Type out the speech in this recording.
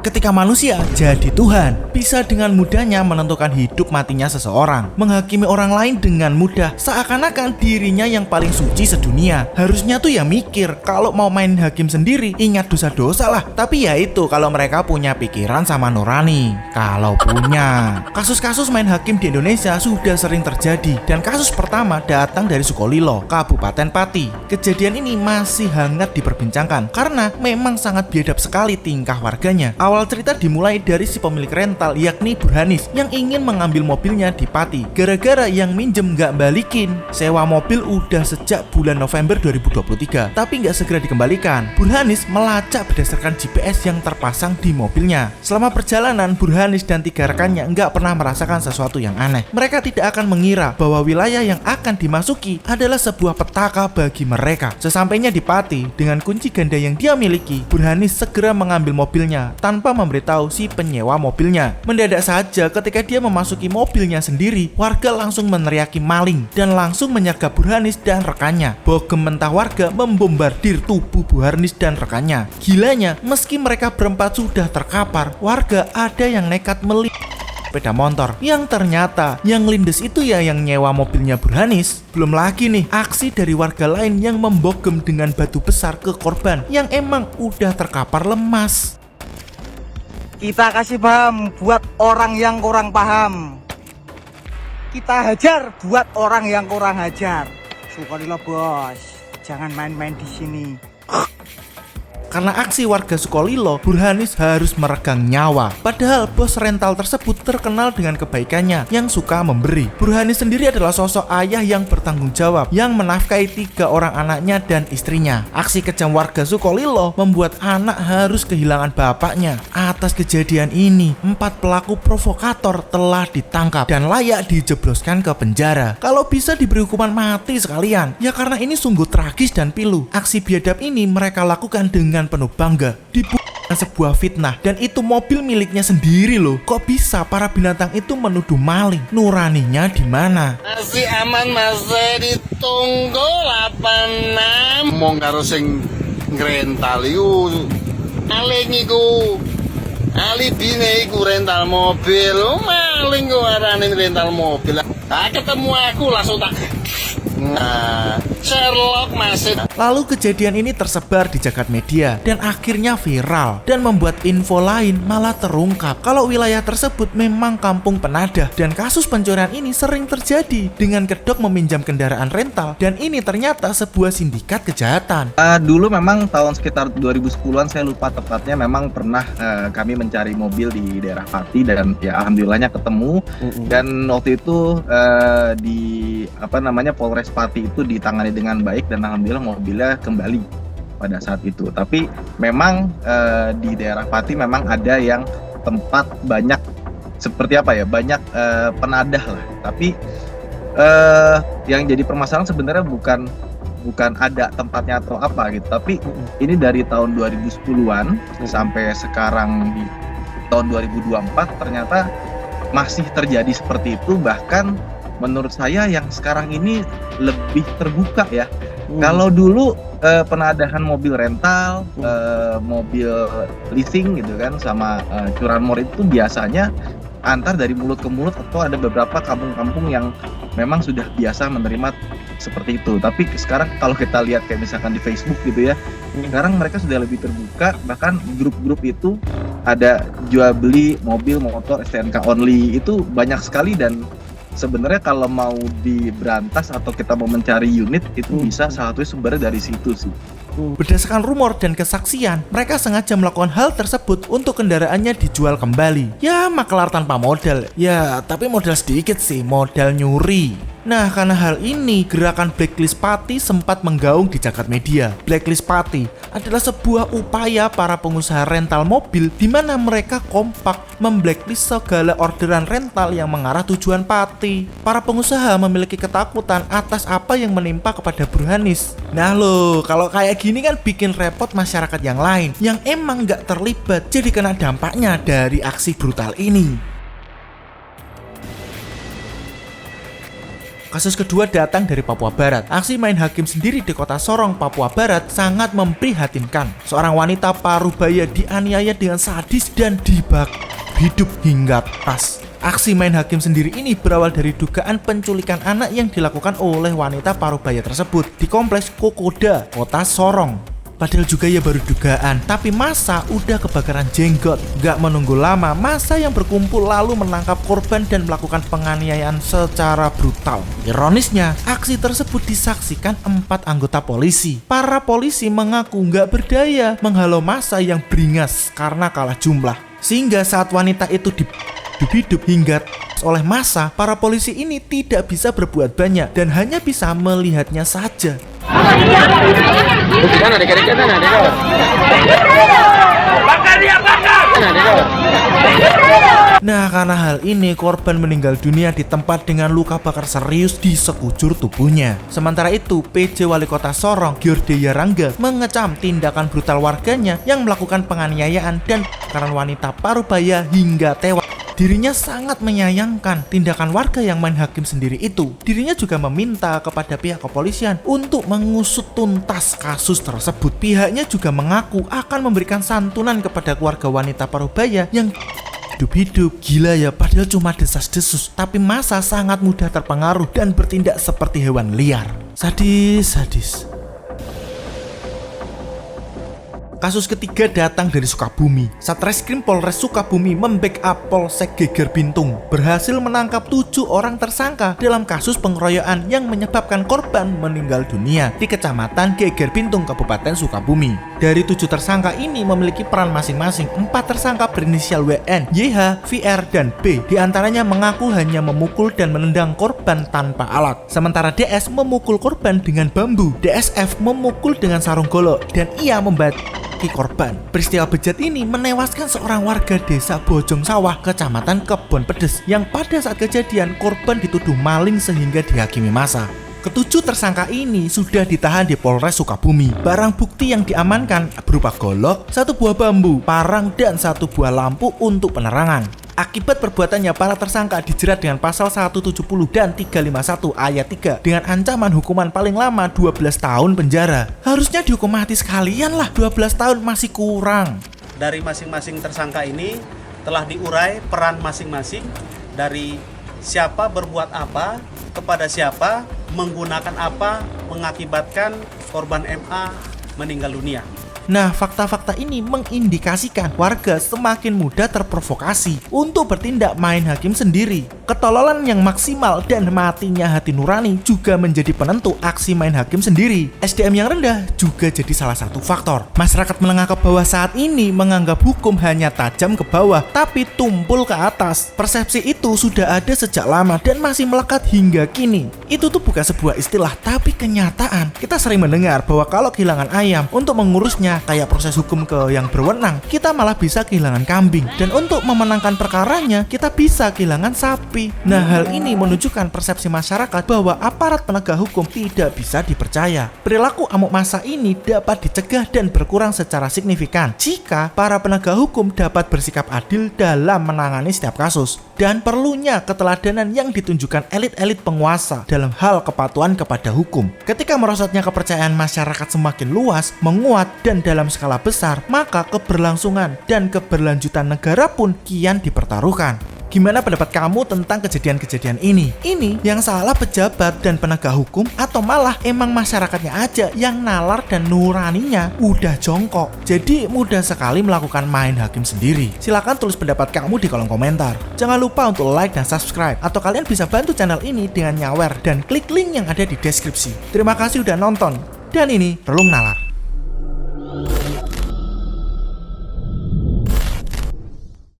ketika manusia jadi Tuhan, bisa dengan mudahnya menentukan hidup matinya seseorang, menghakimi orang lain dengan mudah, seakan-akan dirinya yang paling suci sedunia. Harusnya tuh ya mikir, kalau mau main hakim sendiri, ingat dosa-dosa lah. Tapi ya itu kalau mereka punya pikiran sama nurani. Kalau punya. Kasus-kasus main hakim di Indonesia sudah sering terjadi, dan kasus pertama datang dari Sukolilo, Kabupaten Pati. Kejadian ini masih hangat diperbincangkan karena memang sangat biadab sekali tingkah warganya. Awal cerita dimulai dari si pemilik rental, yakni Burhanis, yang ingin mengambil mobilnya di Pati gara-gara yang minjem gak balikin. Sewa mobil udah sejak bulan November 2023, tapi gak segera dikembalikan. Burhanis melacak berdasarkan GPS yang terpasang di mobilnya. Selama perjalanan, Burhanis dan 3 rekannya gak pernah merasakan sesuatu yang aneh. Mereka tidak akan mengira bahwa wilayah yang akan dimasuki adalah sebuah petaka bagi mereka. Sesampainya di Pati, dengan kunci ganda yang dia miliki, Burhanis segera mengambil mobilnya tanpa memberitahu si penyewa mobilnya. Mendadak saja ketika dia memasuki mobilnya sendiri, warga langsung meneriaki maling dan langsung menyergap Burhanis dan rekannya. Bogem mentah warga membombardir tubuh Burhanis dan rekannya. Gilanya, meski mereka berempat sudah terkapar, warga ada yang nekat meliput sepeda motor, yang ternyata yang lindes itu ya yang nyewa mobilnya Burhanis. Belum lagi nih aksi dari warga lain yang membogem dengan batu besar ke korban yang emang udah terkapar lemas. Kita kasih paham buat orang yang kurang paham. Kita hajar buat orang yang kurang hajar. Sukolilo bos, jangan main-main di sini. Karena aksi warga Sukolilo, Burhanis harus meregang nyawa. Padahal bos rental tersebut terkenal dengan kebaikannya yang suka memberi. Burhanis sendiri adalah sosok ayah yang bertanggung jawab, yang menafkahi 3 orang anaknya dan istrinya. Aksi kejam warga Sukolilo membuat anak harus kehilangan bapaknya. Atas kejadian ini, 4 pelaku provokator telah ditangkap dan layak dijebloskan ke penjara. Kalau bisa diberi hukuman mati sekalian. Ya karena ini sungguh tragis dan pilu. Aksi biadab ini mereka lakukan dengan penuh bangga. Dibuat sebuah fitnah, dan itu mobil miliknya sendiri loh. Kok bisa para binatang itu menuduh maling? Nuraninya di mana? Masih aman, masih ditunggu 86. Mong karo sing ngrental iku maling iku. Alibine iku rental mobil. Maling kok arane rental mobil. Ketemu aku langsung tak Sherlock masih. Lalu kejadian ini tersebar di jagat media dan akhirnya viral dan membuat info lain malah terungkap kalau wilayah tersebut memang kampung penadah, dan kasus pencurian ini sering terjadi dengan kedok meminjam kendaraan rental, dan ini ternyata sebuah sindikat kejahatan. Dulu memang tahun sekitar 2010-an, saya lupa tepatnya, memang pernah kami mencari mobil di daerah Pati dan ya alhamdulillahnya ketemu. Dan waktu itu di Polres Pati itu ditangani dengan baik dan alhamdulillah mobilnya kembali pada saat itu. Tapi memang di daerah Pati memang ada yang tempat banyak banyak penadah lah. Tapi yang jadi permasalahan sebenarnya bukan ada tempatnya atau apa gitu. Tapi ini dari tahun 2010-an sampai sekarang di tahun 2024 ternyata masih terjadi seperti itu. Bahkan menurut saya yang sekarang ini lebih terbuka ya. Kalau dulu penadahan mobil rental, mobil leasing gitu kan, sama curanmor itu biasanya antar dari mulut ke mulut, atau ada beberapa kampung-kampung yang memang sudah biasa menerima seperti itu. Tapi sekarang kalau kita lihat kayak misalkan di Facebook gitu ya, sekarang mereka sudah lebih terbuka. Bahkan grup-grup itu ada jual beli mobil, motor, STNK only, itu banyak sekali. Dan sebenarnya kalau mau diberantas atau kita mau mencari unit itu bisa salah satu sumbernya dari situ sih. Berdasarkan rumor dan kesaksian, mereka sengaja melakukan hal tersebut untuk kendaraannya dijual kembali. Ya makelar tanpa modal. Ya tapi modal sedikit sih, modal nyuri. Nah, karena hal ini, gerakan Blacklist Pati sempat menggaung di jagat media. Blacklist Pati adalah sebuah upaya para pengusaha rental mobil di mana mereka kompak memblacklist segala orderan rental yang mengarah tujuan Pati. Para pengusaha memiliki ketakutan atas apa yang menimpa kepada Burhanis. Nah loh, kalau kayak gini kan bikin repot masyarakat yang lain yang emang gak terlibat, jadi kena dampaknya dari aksi brutal ini. Kasus kedua datang dari Papua Barat. Aksi main hakim sendiri di kota Sorong, Papua Barat sangat memprihatinkan. Seorang wanita parubaya dianiaya dengan sadis dan dibakar hidup hingga tewas. Aksi main hakim sendiri ini berawal dari dugaan penculikan anak yang dilakukan oleh wanita parubaya tersebut di kompleks Kokoda, kota Sorong. Padahal juga ya baru dugaan, tapi massa udah kebakaran jenggot. Gak menunggu lama, massa yang berkumpul lalu menangkap korban dan melakukan penganiayaan secara brutal. Ironisnya, aksi tersebut disaksikan 4 anggota polisi. Para polisi mengaku gak berdaya menghalau massa yang beringas karena kalah jumlah. Sehingga saat wanita itu hidup hingga oleh massa, para polisi ini tidak bisa berbuat banyak dan hanya bisa melihatnya saja. Nah, karena hal ini korban meninggal dunia di tempat dengan luka bakar serius di sekujur tubuhnya. Sementara itu, PJ Wali Kota Sorong, Giordeya Rangga, mengecam tindakan brutal warganya yang melakukan penganiayaan dan karena wanita parubaya hingga tewas. Dirinya sangat menyayangkan tindakan warga yang main hakim sendiri itu. Dirinya juga meminta kepada pihak kepolisian untuk mengusut tuntas kasus tersebut. Pihaknya juga mengaku akan memberikan santunan kepada keluarga wanita parubaya yang hidup-hidup. Gila ya, padahal cuma desas-desus, tapi massa sangat mudah terpengaruh dan bertindak seperti hewan liar. Sadis. Kasus ketiga datang dari Sukabumi. Satreskrim Polres Sukabumi membackup Polsek Geger Bintung, berhasil menangkap 7 orang tersangka dalam kasus pengeroyokan yang menyebabkan korban meninggal dunia di Kecamatan Geger Bintung, Kabupaten Sukabumi. Dari 7 tersangka ini memiliki peran masing-masing. 4 tersangka berinisial WN, YH, VR, dan B. Di antaranya mengaku hanya memukul dan menendang korban tanpa alat. Sementara DS memukul korban dengan bambu, DSF memukul dengan sarung golok, dan ia membacki korban. Peristiwa bejat ini menewaskan seorang warga desa Bojong Sawah, Kecamatan Kebon Pedes, yang pada saat kejadian korban dituduh maling sehingga dihakimi massa. Ketujuh tersangka ini sudah ditahan di Polres Sukabumi. Barang bukti yang diamankan berupa golok, 1 buah bambu, parang, dan 1 buah lampu untuk penerangan. Akibat perbuatannya, para tersangka dijerat dengan pasal 170 dan 351 ayat 3 dengan ancaman hukuman paling lama 12 tahun penjara. Harusnya dihukum mati sekalian lah, 12 tahun masih kurang. Dari masing-masing tersangka ini telah diurai peran masing-masing dari siapa berbuat apa, kepada siapa, menggunakan apa, mengakibatkan korban MA meninggal dunia. Nah, fakta-fakta ini mengindikasikan warga semakin mudah terprovokasi untuk bertindak main hakim sendiri. Ketololan yang maksimal dan matinya hati nurani juga menjadi penentu aksi main hakim sendiri. SDM yang rendah juga jadi salah satu faktor. Masyarakat menengah ke bawah saat ini menganggap hukum hanya tajam ke bawah, tapi tumpul ke atas. Persepsi itu sudah ada sejak lama dan masih melekat hingga kini. Itu tuh bukan sebuah istilah, tapi kenyataan. Kita sering mendengar bahwa kalau kehilangan ayam, untuk mengurusnya kayak proses hukum ke yang berwenang, kita malah bisa kehilangan kambing. Dan untuk memenangkan perkaranya, kita bisa kehilangan sapi. Nah, hal ini menunjukkan persepsi masyarakat bahwa aparat penegak hukum tidak bisa dipercaya. Perilaku amuk massa ini dapat dicegah dan berkurang secara signifikan jika para penegak hukum dapat bersikap adil dalam menangani setiap kasus. Dan perlunya keteladanan yang ditunjukkan elit-elit penguasa dalam hal kepatuhan kepada hukum. Ketika merosotnya kepercayaan masyarakat semakin luas, menguat, dan dalam skala besar, maka keberlangsungan dan keberlanjutan negara pun kian dipertaruhkan. Gimana pendapat kamu tentang kejadian-kejadian ini? Ini yang salah pejabat dan penegak hukum, atau malah emang masyarakatnya aja yang nalar dan nuraninya udah jongkok, jadi mudah sekali melakukan main hakim sendiri? Silahkan tulis pendapat kamu di kolom komentar. Jangan lupa untuk like dan subscribe, atau kalian bisa bantu channel ini dengan nyawer dan klik link yang ada di deskripsi. Terima kasih udah nonton, dan ini Relung Nalar.